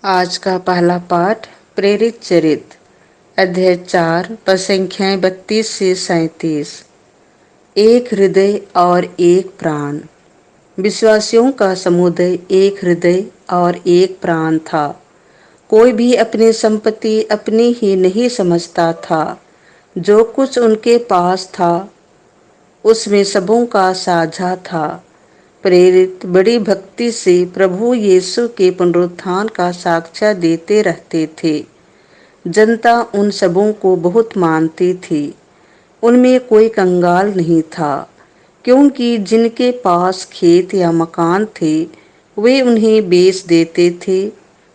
आज का पहला पाठ प्रेरित चरित अध्याय 4 पद संख्याएं 32 से 37। एक हृदय और एक प्राण। विश्वासियों का समुदाय एक हृदय और एक प्राण था। कोई भी अपनी संपत्ति अपनी ही नहीं समझता था। जो कुछ उनके पास था उसमें सबों का साझा था। प्रेरित बड़ी भक्ति से प्रभु यीशु के पुनरुत्थान का साक्ष्य देते रहते थे। जनता उन सबों को बहुत मानती थी। उनमें कोई कंगाल नहीं था, क्योंकि जिनके पास खेत या मकान थे वे उन्हें बेच देते थे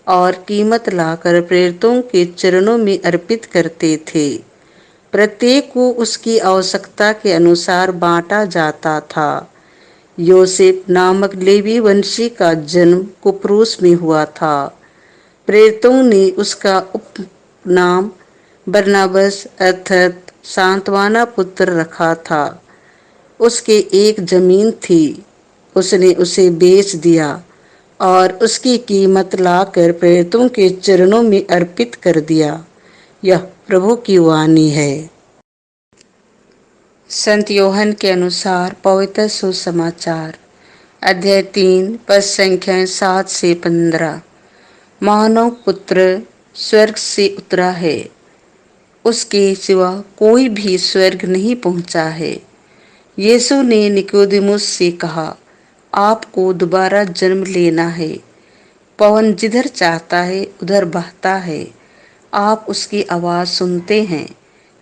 और कीमत लाकर प्रेरितों के चरणों में अर्पित करते थे। प्रत्येक को उसकी आवश्यकता के अनुसार बांटा जाता था। योसेफ नामक लेवी वंशी का जन्म कुप्रोस में हुआ था। प्रेरितों ने उसका उपनाम बरनबास अर्थात सांत्वना पुत्र रखा था। उसके एक जमीन थी, उसने उसे बेच दिया और उसकी कीमत लाकर प्रेरितों के चरणों में अर्पित कर दिया। यह प्रभु की वाणी है। संत योहन के अनुसार पवित्र सुसमाचार अध्याय 3 पद संख्याएं 7 से 15। मानव पुत्र स्वर्ग से उतरा है, उसके सिवा कोई भी स्वर्ग नहीं पहुंचा है। यीशु ने निकोदेमुस से कहा, आपको दोबारा जन्म लेना है। पवन जिधर चाहता है उधर बहता है। आप उसकी आवाज सुनते हैं,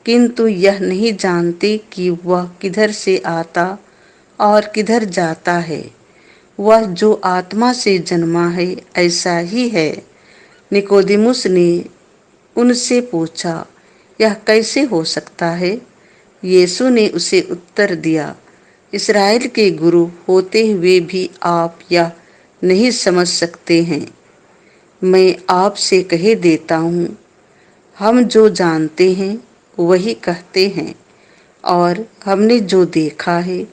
किंतु यह नहीं जानते कि वह किधर से आता और किधर जाता है। वह जो आत्मा से जन्मा है ऐसा ही है। निकोदेमुस ने उनसे पूछा, यह कैसे हो सकता है? यीशु ने उसे उत्तर दिया, इस्राएल के गुरु होते हुए भी आप यह नहीं समझ सकते हैं। मैं आपसे कह देता हूँ, हम जो जानते हैं वही कहते हैं और हमने जो देखा है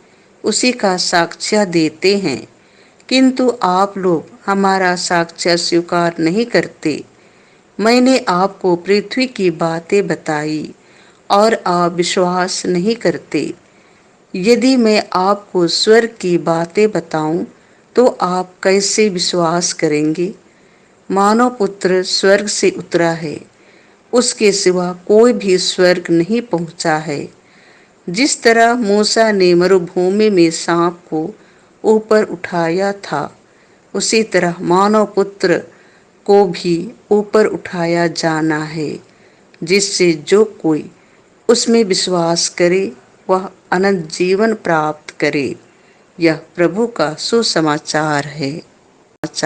उसी का साक्ष्य देते हैं, किंतु आप लोग हमारा साक्ष्य स्वीकार नहीं करते। मैंने आपको पृथ्वी की बातें बताई और आप विश्वास नहीं करते। यदि मैं आपको स्वर्ग की बातें बताऊं तो आप कैसे विश्वास करेंगे? मानव पुत्र स्वर्ग से उतरा है, उसके सिवा कोई भी स्वर्ग नहीं पहुंचा है। जिस तरह मूसा ने मरुभूमि में सांप को ऊपर उठाया था, उसी तरह मानव पुत्र को भी ऊपर उठाया जाना है, जिससे जो कोई उसमें विश्वास करे वह अनंत जीवन प्राप्त करे। यह प्रभु का सुसमाचार है।